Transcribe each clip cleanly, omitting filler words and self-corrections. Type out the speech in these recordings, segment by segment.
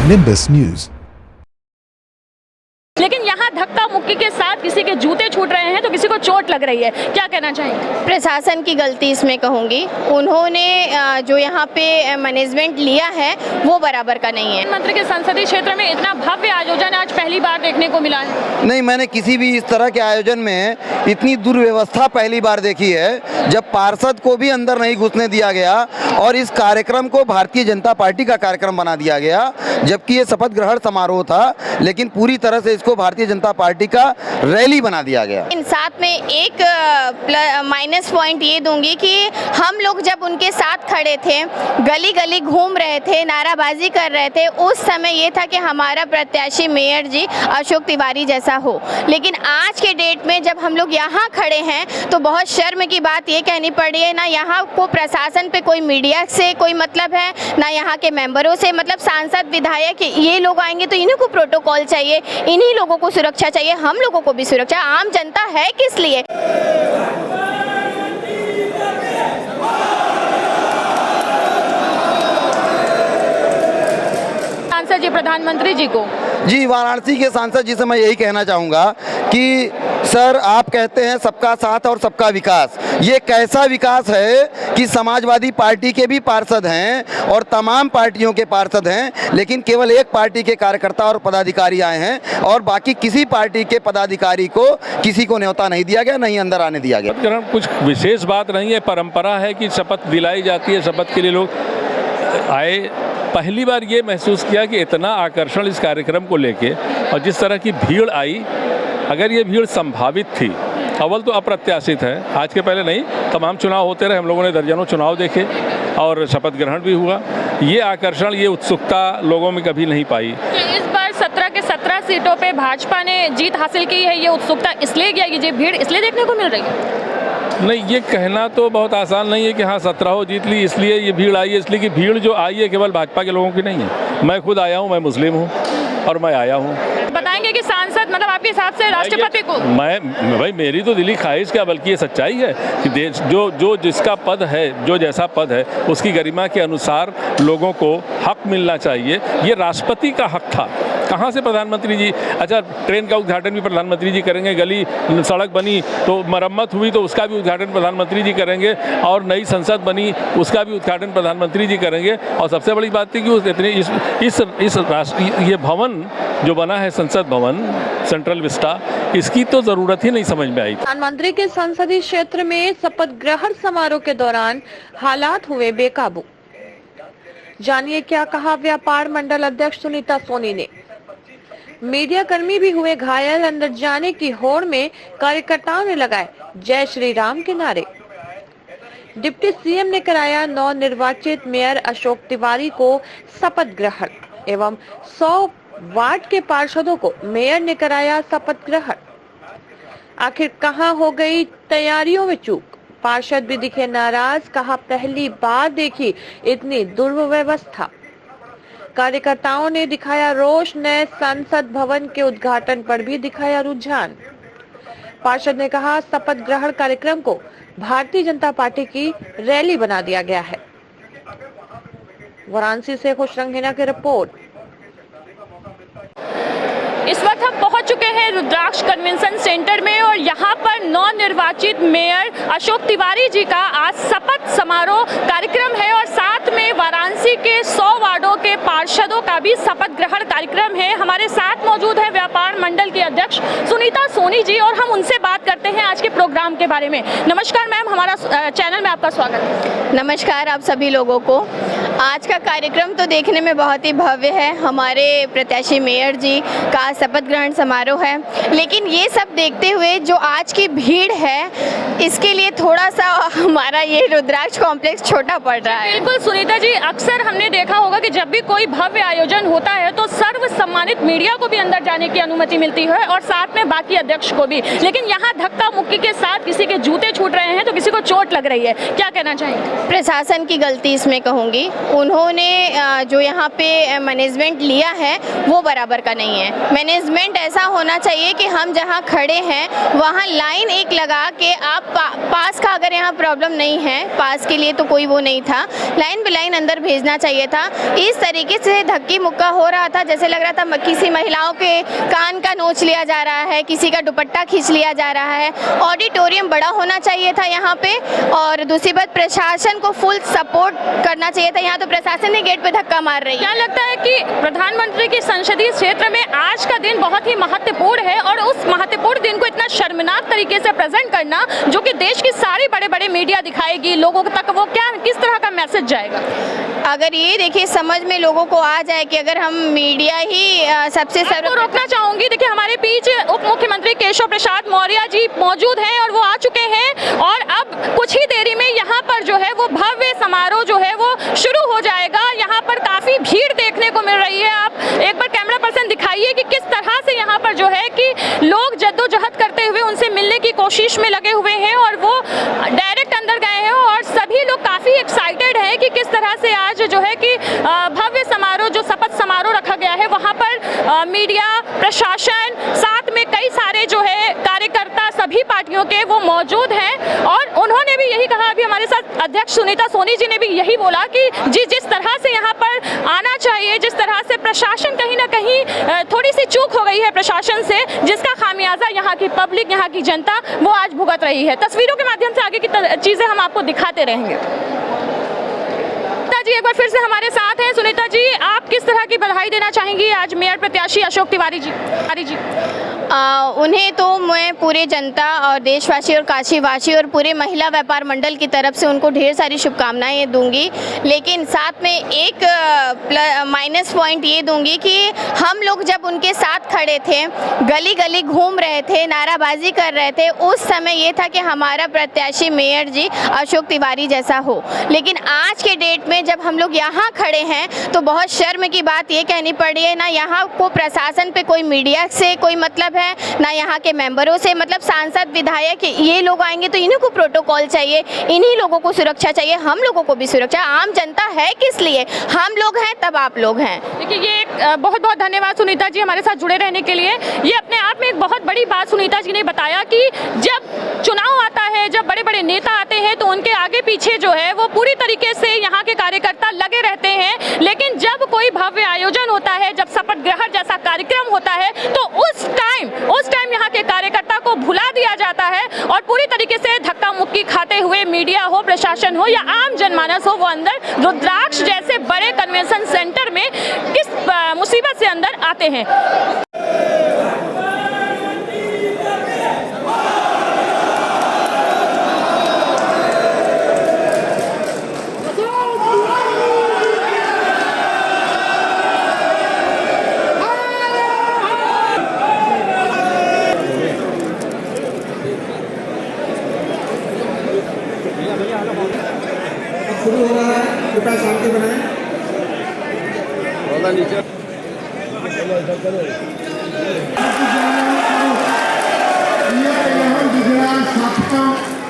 Nimbus news. लेकिन यहाँ धक्का मुक्की के साथ किसी के जूते छूट रहे हैं तो किसी को चोट लग रही है, क्या कहना चाहेंगे? प्रशासन की गलती इसमें कहूँगी। उन्होंने जो यहाँ पे मैनेजमेंट लिया है वो बराबर का नहीं है। मंत्री के संसदीय क्षेत्र में इतना भव्य आयोजन आज पहली बार देखने को मिला है। नहीं, मैंने किसी भी इस तरह के आयोजन में इतनी दुर्व्यवस्था पहली बार देखी है, जब पार्षद को भी अंदर नहीं घुसने दिया गया और इस कार्यक्रम को भारतीय जनता पार्टी का कार्यक्रम बना दिया गया, जबकि ये शपथ ग्रहण समारोह था, लेकिन पूरी तरह से इसको भारतीय जनता पार्टी का रैली बना दिया गया। इन साथ में एक माइनस पॉइंट ये दूंगी कि हम लोग जब उनके साथ खड़े थे, गली गली घूम रहे थे, नाराबाजी कर रहे थे, उस समय ये था कि हमारा प्रत्याशी मेयर जी अशोक तिवारी जैसा हो। लेकिन आज के डेट में जब हम लोग यहाँ खड़े हैं तो बहुत शर्म की बात ये कहनी पड़ी है, ना यहाँ को प्रशासन पे कोई मीडिया से कोई मतलब है, ना यहाँ के मेंबरों से, मतलब सांसद विधायक ये लोग आएंगे तो इन्हीं को प्रोटोकॉल चाहिए, इन्हीं लोगों को सुरक्षा चाहिए, हम लोगों को भी सुरक्षा। आम जनता है किस लिए? सांसद जी प्रधानमंत्री जी को जी, वाराणसी के सांसद जी से मैं यही कहना चाहूँगा कि सर, आप कहते हैं सबका साथ और सबका विकास। ये कैसा विकास है कि समाजवादी पार्टी के भी पार्षद हैं और तमाम पार्टियों के पार्षद हैं, लेकिन केवल एक पार्टी के कार्यकर्ता और पदाधिकारी आए हैं और बाकी किसी पार्टी के पदाधिकारी को किसी को न्योता नहीं दिया गया, नहीं अंदर आने दिया गया। कुछ विशेष बात नहीं है, परंपरा है कि शपथ दिलाई जाती है, शपथ के लिए लोग आए। पहली बार ये महसूस किया कि इतना आकर्षण इस कार्यक्रम को लेके और जिस तरह की भीड़ आई, अगर ये भीड़ संभावित थी, अव्वल तो अप्रत्याशित है, आज के पहले नहीं, तमाम चुनाव होते रहे, हम लोगों ने दर्जनों चुनाव देखे और शपथ ग्रहण भी हुआ। ये आकर्षण, ये उत्सुकता लोगों में कभी नहीं पाई। इस बार 17 के 17 सीटों पे भाजपा ने जीत हासिल की है, ये उत्सुकता इसलिए क्या, ये भीड़ इसलिए देखने को मिल रही है? नहीं, ये कहना तो बहुत आसान नहीं है कि हाँ 17 जीत ली इसलिए ये भीड़ आई है। इसलिए कि भीड़ जो आई है केवल भाजपा के लोगों की नहीं है। मैं खुद आया हूँ, मैं मुस्लिम हूँ और मैं आया हूँ। बताएंगे कि सांसद मतलब आपके हिसाब से राष्ट्रपति को? मैं भाई, मेरी तो दिली ख्वाहिश क्या, बल्कि ये सच्चाई है कि देश जो जिसका पद है, जो जैसा पद है, उसकी गरिमा के अनुसार लोगों को हक मिलना चाहिए। ये राष्ट्रपति का हक था, कहाँ से प्रधानमंत्री जी? अच्छा, ट्रेन का उद्घाटन भी प्रधानमंत्री जी करेंगे, गली सड़क बनी तो मरम्मत हुई तो उसका भी उद्घाटन प्रधानमंत्री जी करेंगे, और नई संसद बनी उसका भी उद्घाटन प्रधानमंत्री जी करेंगे। और सबसे बड़ी बात थी कि इतने ये भवन जो बना है, संसद भवन, सेंट्रल विस्टा, इसकी तो जरूरत ही नहीं समझ में आई। प्रधानमंत्री के संसदीय क्षेत्र में शपथ ग्रहण समारोह के दौरान हालात हुए बेकाबू। जानिए क्या कहा व्यापार मंडल अध्यक्ष सुनीता सोनी ने। मीडिया कर्मी भी हुए घायल। अंदर जाने की होड़ में कार्यकर्ताओं ने लगाए जय श्री राम के नारे। डिप्टी सीएम ने कराया नवनिर्वाचित मेयर अशोक तिवारी को शपथ ग्रहण एवं 100 वार्ड के पार्षदों को मेयर ने कराया शपथ ग्रहण। आखिर कहां हो गई तैयारियों में चूक? पार्षद भी दिखे नाराज, कहा पहली बार देखी इतनी दुर्व्यवस्था। कार्यकर्ताओं ने दिखाया रोष, नए संसद भवन के उद्घाटन पर भी दिखाया रुझान। पार्षद ने कहा शपथ ग्रहण कार्यक्रम को भारतीय जनता पार्टी की रैली बना दिया गया है। वाराणसी से खुशरंग हिना की रिपोर्ट। इस वक्त हम पहुंच चुके हैं रुद्राक्ष कन्वेंशन सेंटर में और यहाँ पर नवनिर्वाचित मेयर अशोक तिवारी जी का आज शपथ समारोह कार्यक्रम है और साथ में वाराणसी के 100 वार्डों के पार्षदों का भी शपथ ग्रहण कार्यक्रम है। हमारे साथ मौजूद है व्यापार मंडल की अध्यक्ष सुनीता सोनी जी और हम उनसे बात करते हैं आज के प्रोग्राम के बारे में। नमस्कार मैम, हमारा चैनल में आपका स्वागत है। नमस्कार आप सभी लोगों को। आज का कार्यक्रम तो देखने में बहुत ही भव्य है। हमारे प्रत्याशी मेयर जी का शपथ ग्रहण समारोह है, लेकिन ये सब देखते हुए जो आज की भीड़ है, इसके लिए थोड़ा सा हमारा ये रुद्राक्ष कॉम्प्लेक्स छोटा पड़ रहा है। बिल्कुल सुनीता जी, अक्सर हमने देखा होगा कि जब भी कोई भव्य आयोजन होता है तो सर्वसम्मति सम्मानित मीडिया को भी अंदर जाने की अनुमति मिलती है और साथ में बाकी अध्यक्ष को भी, लेकिन यहाँ धक्का मुक्की के साथ किसी के जूते छूट रहे हैं तो किसी को चोट लग रही है। क्या कहना चाहेंगे? प्रशासन की गलती इसमें कहूँगी। उन्होंने जो यहाँ पे मैनेजमेंट लिया है वो बराबर का नहीं है। मैनेजमेंट ऐसा होना चाहिए कि हम जहाँ खड़े हैं वहाँ लाइन एक लगा के आप पास का, अगर यहाँ प्रॉब्लम नहीं है, पास के लिए तो कोई वो नहीं था, लाइन बाय लाइन अंदर भेजना चाहिए था। इस तरीके से धक्की मुक्का हो रहा था, जैसे लग रहा था किसी महिलाओं के कान का नोच लिया जा रहा है, किसी का दुपट्टा खींच लिया जा रहा है। ऑडिटोरियम बड़ा होना चाहिए था यहाँ पे, और दूसरी बात प्रशासन को फुल सपोर्ट करना चाहिए था। यहाँ तो प्रशासन ही गेट पे धक्का मार रही है। क्या लगता है कि प्रधानमंत्री के संसदीय क्षेत्र में आज का दिन बहुत ही महत्वपूर्ण है और उस महत्वपूर्ण दिन को इतना शर्मनाक तरीके से प्रेजेंट करना, जो कि देश की सारी बड़े बड़े मीडिया दिखाएगी लोगों तक, वो क्या किस तरह का मैसेज जाएगा? अगर ये देखिए समझ में लोगों को आ जाए कि अगर हम मीडिया ही सबसे तो रोकना चाहूंगी। देखिए हमारे बीच उप मुख्यमंत्री केशव प्रसाद मौर्य जी मौजूद हैं और वो आ चुके हैं और अब कुछ ही देरी में यहाँ पर जो है वो भव्य समारोह जो है वो शुरू हो जाएगा। यहाँ पर काफी भीड़ देखने को मिल रही है। आप एक बार कैमरा पर्सन दिखाइए कि किस तरह से यहाँ पर जो है कि लोग जद्दोजहद करते हुए उनसे मिलने की कोशिश में लगे हुए हैं और वो डायरेक्ट अंदर गए हैं और सभी लोग काफी एक्साइटेड हैं कि किस तरह से आज जो है कि भव्य समारोह, जो शपथ समारोह रखा गया है, वहाँ पर मीडिया, प्रशासन, साथ में कई सारे जो है कार्यकर्ता सभी पार्टियों के वो मौजूद हैं और उन्होंने भी यही कहा। अभी हमारे साथ अध्यक्ष सुनीता सोनी जी ने भी यही बोला कि जिस तरह से यहाँ पर आना चाहिए, जिस तरह से प्रशासन कहीं ना कहीं थोड़ी सी चूक हो गई है प्रशासन से, जिसका खामियाजा यहाँ की पब्लिक, यहाँ की जनता वो आज भुगत रही है। तस्वीरों के माध्यम से आगे की चीजें हम आपको दिखाते रहेंगे। जी एक बार फिर से हमारे साथ हैं सुनीता जी, आप किस तरह की बधाई देना चाहेंगी आज मेयर प्रत्याशी अशोक तिवारी जी? उन्हें तो मैं पूरे जनता और देशवासी और काशीवासी और पूरे महिला व्यापार मंडल की तरफ से उनको ढेर सारी शुभकामनाएं दूंगी, लेकिन साथ में एक माइनस पॉइंट ये दूंगी कि हम लोग जब उनके साथ खड़े थे, गली गली घूम रहे थे, नाराबाजी कर रहे थे, उस समय ये था कि हमारा प्रत्याशी मेयर जी अशोक तिवारी जैसा हो। लेकिन आज के डेट में जब हम लोग यहाँ खड़े हैं तो बहुत शर्म की बात ये कहनी पड़ रही है, ना यहाँ को प्रशासन पे कोई मीडिया से कोई मतलब है, ना यहाँ के मेंबरों से, मतलब सांसद विधायक ये लोग आएंगे तो इन्हीं को प्रोटोकॉल चाहिए, इन्हीं लोगों को सुरक्षा चाहिए, हम लोगों को भी सुरक्षा। आम जनता है किस लिए? हम लोग हैं तब आप लोग हैं। देखिए ये बहुत बहुत धन्यवाद सुनीता जी हमारे साथ जुड़े रहने के लिए। ये अपने आप में एक बहुत बड़ी बात सुनीता जी ने बताया कि जब चुनाव आता है, जब बड़े बड़े नेता आते हैं तो उनके आगे पीछे जो है वो पूरी तरीके से यहाँ के कार्यकर्ता लगे रहते हैं, लेकिन जब कोई भव्य आयोजन होता है, जब शपथ ग्रहण जैसा कार्यक्रम होता है तो उस टाइम यहाँ के कार्यकर्ता को भुला दिया जाता है और पूरी तरीके से धक्का मुक्की खाते हुए मीडिया हो, प्रशासन हो या आम जनमानस हो, वो अंदर रुद्राक्ष जैसे बड़े कन्वेंशन सेंटर में किस मुसीबत से अंदर आते हैं। शुरू हो रहा है, कृपया शांति बनाएं।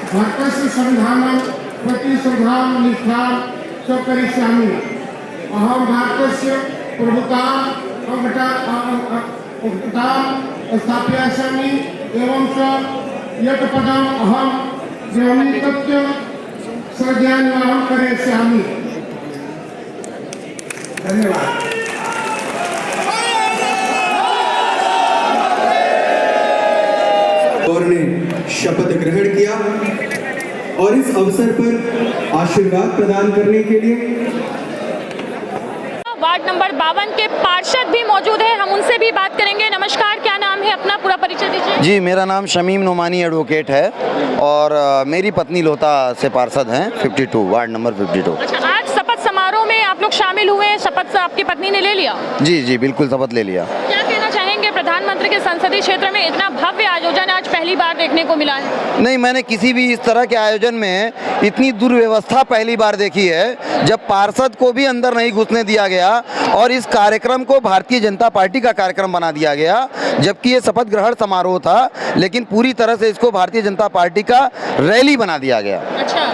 भारतस्य संविधानं प्रतिश्रद्धां निष्ठां च करिष्यामि। अहं भारतस्य प्रभुतां स्थापयामि एवं च यत् पदम् अहं ग्रहणी तस्य सज्ञानवाहं करिष्यामि। धन्यवाद। और ने शपथ ग्रहण किया और इस अवसर पर आशीर्वाद प्रदान करने के लिए वार्ड नंबर 52 के पार्षद भी मौजूद हैं, हम उनसे भी बात करेंगे। नमस्कार, क्या नाम है अपना, पूरा परिचय दीजिए। जी मेरा नाम शमीम नोमानी एडवोकेट है और मेरी पत्नी लोता से पार्षद हैं 52 वार्ड नंबर 52। अच्छा, आज शपथ समारोह में आप लोग शामिल हुए, शपथ आपकी पत्नी ने ले लिया? जी बिल्कुल शपथ ले लिया। क्या कहना चाहेंगे प्रधान प्रधानमंत्री के संसदीय क्षेत्र में इतना भव्य आयोजन आज पहली बार देखने को मिला है। नहीं, मैंने किसी भी इस तरह के आयोजन में इतनी दुर्व्यवस्था पहली बार देखी है, जब पार्षद को भी अंदर नहीं घुसने दिया गया और इस कार्यक्रम को भारतीय जनता पार्टी का कार्यक्रम बना दिया गया, जबकि ये शपथ ग्रहण समारोह था, लेकिन पूरी तरह से इसको भारतीय जनता पार्टी का रैली बना दिया गया। अच्छा,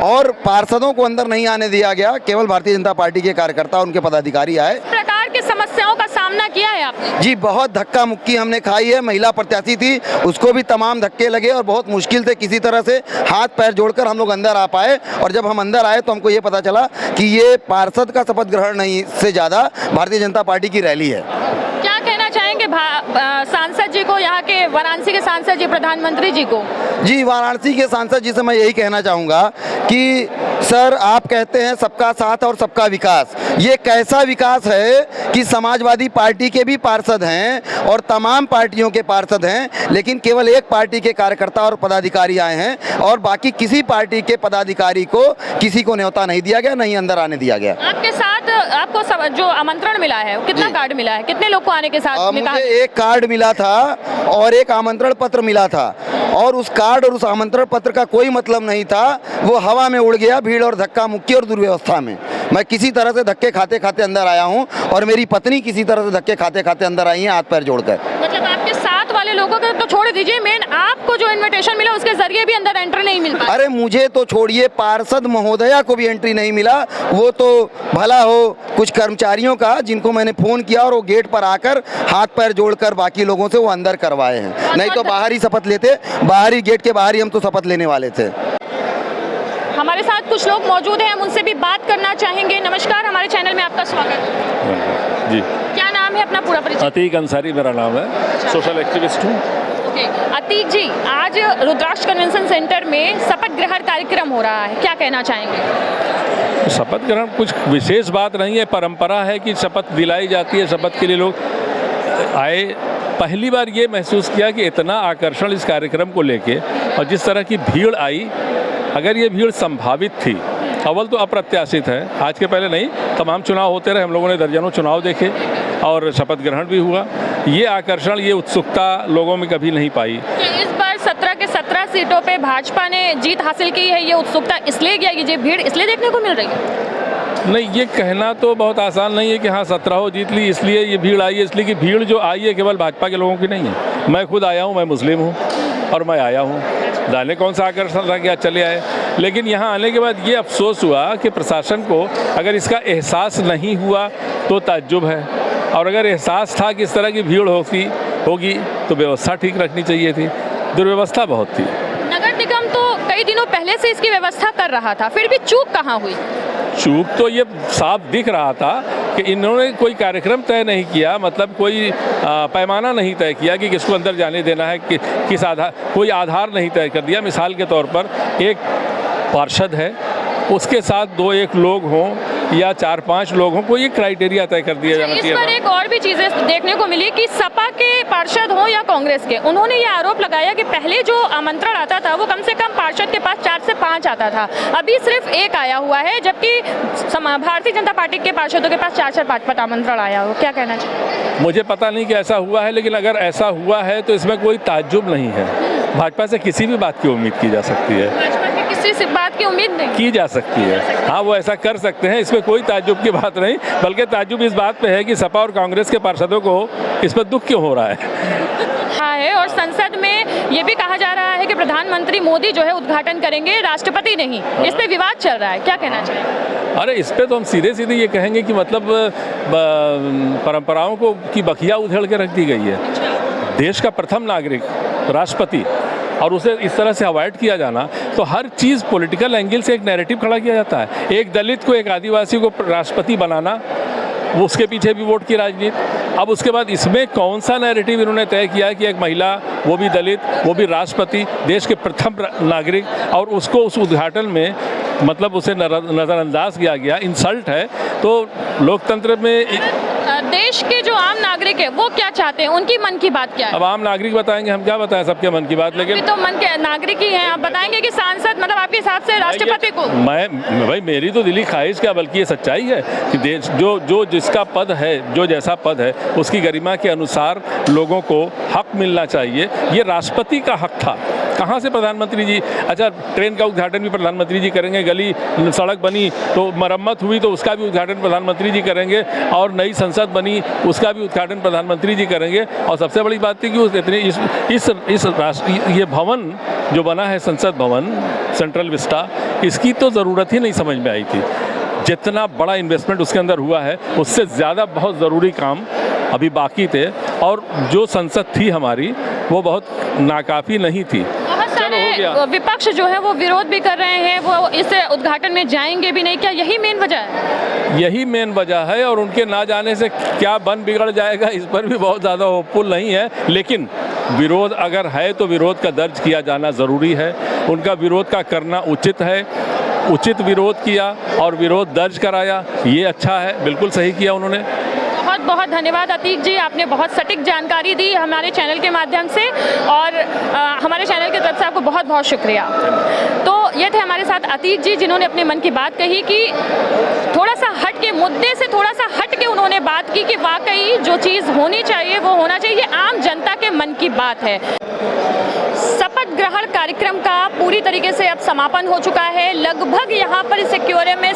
और पार्षदों को अंदर नहीं आने दिया गया, केवल भारतीय जनता पार्टी के कार्यकर्ता, उनके पदाधिकारी आए। प्रकार की समस्याओं का सामना किया है आपने? जी, बहुत धक्का मुक्की हमने खाई है। महिला प्रत्याशी थी, उसको भी तमाम धक्के लगे और बहुत मुश्किल से किसी तरह से हाथ पैर जोड़कर हम लोग अंदर आ पाए। और जब हम अंदर आए तो हमको ये पता चला कि ये पार्षद का शपथ ग्रहण नहीं से ज़्यादा भारतीय जनता पार्टी की रैली है। क्या कहना चाहेंगे सांसद जी को, यहाँ के वाराणसी के सांसद जी, प्रधानमंत्री जी को? जी, वाराणसी के सांसद जी से मैं यही कहना चाहूँगा कि सर, आप कहते हैं सबका साथ और सबका विकास। ये कैसा विकास है कि समाजवादी पार्टी के भी पार्षद हैं और तमाम पार्टियों के पार्षद हैं, लेकिन केवल एक पार्टी के कार्यकर्ता और पदाधिकारी आए हैं और बाकी किसी पार्टी के पदाधिकारी को किसी को न्योता नहीं दिया गया, नहीं अंदर आने दिया गया। आपके साथ आपको जो आमंत्रण मिला है, कितना कार्ड मिला है, कितने लोग को आने के साथ? मुझे एक कार्ड मिला था और एक आमंत्रण पत्र मिला था, और उस कार्ड और उस आमंत्रण पत्र का कोई मतलब नहीं था, वो हवा में उड़ गया भीड़ और धक्का मुक्की और दुर्व्यवस्था में। मैं किसी तरह से धक्के खाते खाते अंदर आया हूं और मेरी पत्नी किसी तरह से धक्के खाते खाते अंदर आई है, हाथ पैर जोड़कर। मतलब आपके साथ वाले लोगों को तो छोड़ दीजिए, मेन आपको जो इनविटेशन मिला उसके जरिए भी अंदर एंट्री नहीं मिल पाई। अरे मुझे तो छोड़िए, पार्षद महोदया को भी एंट्री नहीं मिला। वो तो भला हो कुछ कर्मचारियों का, जिनको मैंने फोन किया और वो गेट पर आकर हाथ पैर जोड़कर बाकी लोगों से वो अंदर करवाए हैं। नहीं तो बाहर ही शपथ लेते, बाहर ही गेट के बाहर ही हम तो शपथ लेने वाले थे। हमारे साथ कुछ लोग मौजूद हैं, हम उनसे भी बात करना चाहेंगे। नमस्कार, हमारे चैनल में आपका स्वागत है। जी, क्या नाम है अपना पूरा परिचय? अतीक अंसारी मेरा नाम है, सोशल एक्टिविस्ट हूँ। ओके, अतीक जी, आज रुद्राक्ष कन्वेंशन सेंटर में शपथ ग्रहण कार्यक्रम हो रहा है, क्या कहना चाहेंगे? शपथ ग्रहण कुछ विशेष बात नहीं है, परंपरा है कि शपथ दिलाई जाती है, शपथ के लिए लोग आए। पहली बार ये महसूस किया कि इतना आकर्षण इस कार्यक्रम को लेके और जिस तरह की भीड़ आई, अगर ये भीड़ संभावित थी, अव्वल तो अप्रत्याशित है, आज के पहले नहीं, तमाम चुनाव होते रहे, हम लोगों ने दर्जनों चुनाव देखे और शपथ ग्रहण भी हुआ। ये आकर्षण, ये उत्सुकता लोगों में कभी नहीं पाई। इस बार 17 के 17 सीटों पे भाजपा ने जीत हासिल की है, ये उत्सुकता इसलिए क्या, ये भीड़ इसलिए देखने को मिल रही है? नहीं, ये कहना तो बहुत आसान नहीं है कि हाँ 17 जीत ली इसलिए ये भीड़ आई है। इसलिए कि भीड़ जो आई है केवल भाजपा के लोगों की नहीं है। मैं खुद आया हूँ, मैं मुस्लिम हूँ और मैं आया हूँ, जाने कौन सा आकर्षण था क्या चले आए। लेकिन यहाँ आने के बाद ये अफसोस हुआ कि प्रशासन को अगर इसका एहसास नहीं हुआ तो ताज्जुब है, और अगर एहसास था कि इस तरह की भीड़ होगी तो व्यवस्था ठीक रखनी चाहिए थी। दुर्व्यवस्था बहुत थी। नगर निगम तो कई दिनों पहले से इसकी व्यवस्था कर रहा था, फिर भी चूक कहाँ हुई? चूक तो ये साफ दिख रहा था कि इन्होंने कोई कार्यक्रम तय नहीं किया, मतलब कोई पैमाना नहीं तय किया कि किसको अंदर जाने देना है, किस आधार, कोई आधार नहीं तय कर दिया। मिसाल के तौर पर एक पार्षद है, उसके साथ 2-1 लोग हों या 4-5 लोग हों, कोई एक क्राइटेरिया तय कर दिया जाना चाहिए। इस पर एक और भी चीज़ें देखने को मिली कि सपा के पार्षद हों या कांग्रेस के, उन्होंने ये आरोप लगाया कि पहले जो आमंत्रण आता था वो कम से कम पार्षद के पास 4 से 5 आता था, अभी सिर्फ 1 आया हुआ है, जबकि भारतीय जनता पार्टी के पार्षदों के पास 4 से 5 आमंत्रण आया हो। क्या कहना चाहिए? मुझे पता नहीं कि ऐसा हुआ है, लेकिन अगर ऐसा हुआ है तो इसमें कोई ताज्जुब नहीं है। भाजपा से किसी भी बात की उम्मीद की जा सकती है, भाजपा की किसी बात की उम्मीद नहीं की जा सकती है। हाँ, वो ऐसा कर सकते हैं, इसमें कोई ताज्जुब की बात नहीं, बल्कि ताज्जुब इस बात पे है कि सपा और कांग्रेस के पार्षदों को इस पर दुख क्यों हो रहा है। और संसद में ये भी कहा जा रहा है कि प्रधानमंत्री मोदी जो है उद्घाटन करेंगे, राष्ट्रपति नहीं। इस पे विवाद चल रहा है, क्या कहना चाहिए? अरे इस पे तो हम सीधे सीधे ये कहेंगे कि मतलब परंपराओं को की बखिया उधेड़ के रख दी गई है। देश का प्रथम नागरिक राष्ट्रपति, और उसे इस तरह से अवॉइड किया जाना, तो हर चीज़ पॉलिटिकल एंगल से एक नैरेटिव खड़ा किया जाता है। एक दलित को, एक आदिवासी को राष्ट्रपति बनाना, वो उसके पीछे भी वोट की राजनीति। अब उसके बाद इसमें कौन सा नैरेटिव इन्होंने तय किया है कि एक महिला, वो भी दलित, वो भी राष्ट्रपति, देश के प्रथम नागरिक, और उसको उस उद्घाटन में मतलब उसे नज़रअंदाज किया गया, इंसल्ट है। तो लोकतंत्र में देश के जो आम नागरिक है वो क्या चाहते हैं, उनकी मन की बात क्या है? अब आम नागरिक बताएंगे, हम क्या बताएं सबके मन की बात। लेकिन अभी तो मन के नागरिक ही हैं, आप बताएंगे कि सांसद मतलब आपके हिसाब से राष्ट्रपति को? मैं भाई मेरी तो दिली ख्वाहिश क्या बल्कि ये सच्चाई है कि देश जो जिसका पद है, जो जैसा पद है उसकी गरिमा के अनुसार लोगों को हक मिलना चाहिए। ये राष्ट्रपति का हक था, कहाँ से प्रधानमंत्री जी? अच्छा, ट्रेन का उद्घाटन भी प्रधानमंत्री जी करेंगे, गली सड़क बनी तो मरम्मत हुई तो उसका भी उद्घाटन प्रधानमंत्री जी करेंगे, और नई संसद बनी उसका भी उद्घाटन प्रधानमंत्री जी करेंगे। और सबसे बड़ी बात थी कि उस इतने इस ये भवन जो बना है, संसद भवन सेंट्रल विस्टा, इसकी तो ज़रूरत ही नहीं समझ में आई थी। जितना बड़ा इन्वेस्टमेंट उसके अंदर हुआ है उससे ज़्यादा बहुत ज़रूरी काम अभी बाकी थे, और जो संसद थी हमारी वो बहुत नाकाफ़ी नहीं थी। विपक्ष जो है वो विरोध भी कर रहे हैं, वो इस उद्घाटन में जाएंगे भी नहीं, क्या यही मेन वजह है? यही मेन वजह है, और उनके ना जाने से क्या बन बिगड़ जाएगा इस पर भी बहुत ज़्यादा होपफुल नहीं है। लेकिन विरोध अगर है तो विरोध का दर्ज किया जाना ज़रूरी है, उनका विरोध का करना उचित है। उचित विरोध किया और विरोध दर्ज कराया, ये अच्छा है, बिल्कुल सही किया उन्होंने। बहुत बहुत धन्यवाद अतीक जी, आपने बहुत सटीक जानकारी दी हमारे चैनल के माध्यम से, और हमारे चैनल की तरफ से आपको बहुत बहुत शुक्रिया। तो ये थे हमारे साथ अतीक जी, जिन्होंने अपने मन की बात कही कि थोड़ा सा हट के मुद्दे से थोड़ा सा हट के उन्होंने बात की कि वाकई जो चीज़ होनी चाहिए वो होना चाहिए, ये आम जनता के मन की बात है। शपथ ग्रहण कार्यक्रम का पूरी तरीके से अब समापन हो चुका है। लगभग यहाँ पर सिक्योरे में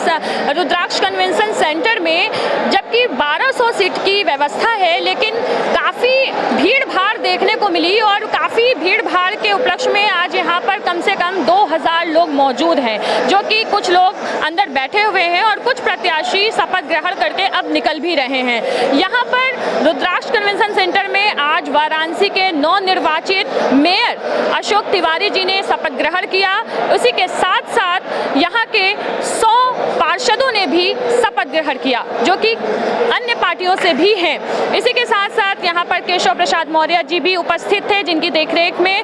रुद्राक्ष कन्वेंशन सेंटर में जबकि 1200 सीट की व्यवस्था है, लेकिन काफ़ी भीड़ भाड़ देखने को मिली, और काफ़ी भीड़ भाड़ के उपलक्ष्य में आज यहाँ पर कम से कम 2000 लोग मौजूद हैं, जो कि कुछ लोग अंदर बैठे हुए हैं और कुछ प्रत्याशी शपथ ग्रहण करके अब निकल भी रहे हैं। यहाँ पर रुद्राक्ष कन्वेंशन सेंटर में आज वाराणसी के नवनिर्वाचित मेयर अशोक तिवारी जी ने शपथ ग्रहण किया। उसी के साथ साथ यहाँ के 100 पार्षदों ने भी शपथ ग्रहण किया, जो कि अन्य पार्टियों से भी हैं। इसी के साथ साथ यहाँ पर केशव प्रसाद मौर्य जी भी उपस्थित थे, जिनकी देखरेख में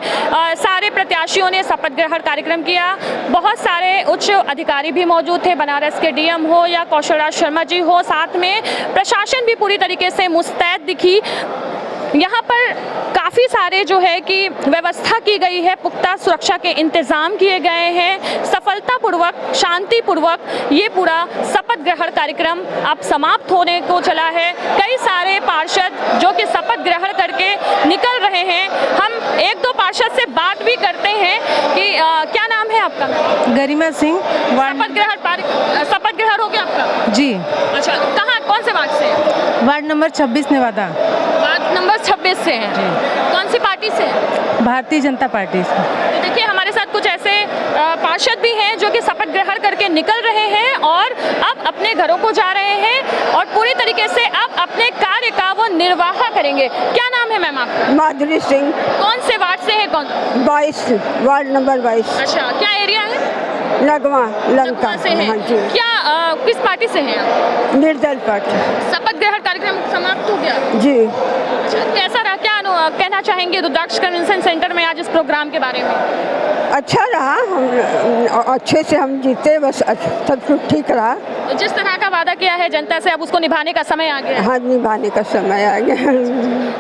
सारे प्रत्याशियों ने शपथ ग्रहण कार्यक्रम किया। बहुत सारे उच्च अधिकारी भी मौजूद थे, बनारस के डीएम हो या कौशलराज शर्मा जी हो, साथ में प्रशासन भी पूरी तरीके से मुस्तैद दिखी। यहाँ पर काफ़ी सारे जो है कि व्यवस्था की गई है, पुख्ता सुरक्षा के इंतज़ाम किए गए हैं। सफलतापूर्वक, शांतिपूर्वक ये पूरा शपथ ग्रहण कार्यक्रम अब समाप्त होने को चला है। कई सारे पार्षद जो कि शपथ ग्रहण करके निकल रहे हैं। हम एक दो पार्षद से बात भी करते हैं कि क्या नाम है आपका? गरिमा सिंह। शपथ ग्रहण हो गया आपका? जी। अच्छा, कहाँ, कौन से वार्ड से? Ward number 26 Nevada. Ward number 26 से हैं। कौन सी पार्टी से हैं? भारतीय जनता पार्टी से। तो देखिए, हमारे साथ कुछ ऐसे पार्षद भी हैं जो कि शपथ ग्रहण करके निकल रहे हैं और अब अपने घरों को जा रहे हैं और पूरी तरीके से अब अपने कार्य का वो निर्वाह करेंगे। क्या नाम है मैम आपका? माधुरी सिंह। कौन से वार्ड से है? कौन? 22, वार्ड नंबर 22। अच्छा, क्या एरिया है? लगवा लंका से है। हाँ जी। क्या किस पार्टी से हैं आप? निर्दल पार्टी। शपथ ग्रहण कार्यक्रम समाप्त हो गया जी। अच्छा, कैसा रहा? क्या कहना चाहेंगे रुद्राक्ष कन्वेंशन सेंटर में आज इस प्रोग्राम के बारे में? अच्छा रहा, हम अच्छे से हम जीते, बस सब कुछ ठीक रहा। जिस तरह का वादा किया है जनता से, अब उसको निभाने का समय आ गया। हाँ, निभाने का समय आ गया।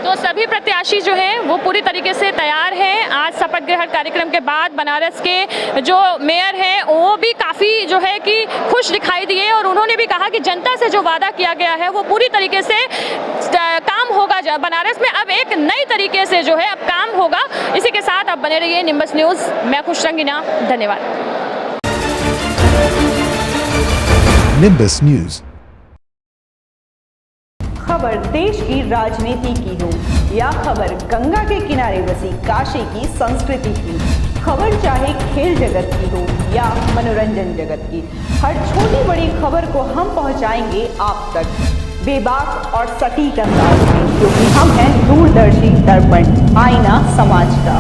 तो सभी प्रत्याशी जो हैं वो पूरी तरीके से तैयार हैं। आज शपथ ग्रहण कार्यक्रम के बाद बनारस के जो मेयर हैं वो भी काफ़ी जो है कि खुश दिखाई दिए और उन्होंने भी कहा कि जनता से जो वादा किया गया है वो पूरी तरीके से काम होगा। बनारस में अब एक नई तरीके से जो है अब काम होगा। इसी के साथ आप बने रहिए निम्बस न्यूज़। मैं खुश रंगीना, धन्यवाद। निम्बस न्यूज़, खबर देश की राजनीति की हो या खबर गंगा के किनारे बसी काशी की संस्कृति की, खबर चाहे खेल जगत की हो या मनोरंजन जगत की, हर छोटी बड़ी खबर को हम पहुंचाएंगे आप तक बेबाक और सटीक अंदाज में, क्योंकि हम हैं दूरदर्शी दर्पण, आईना समाज का।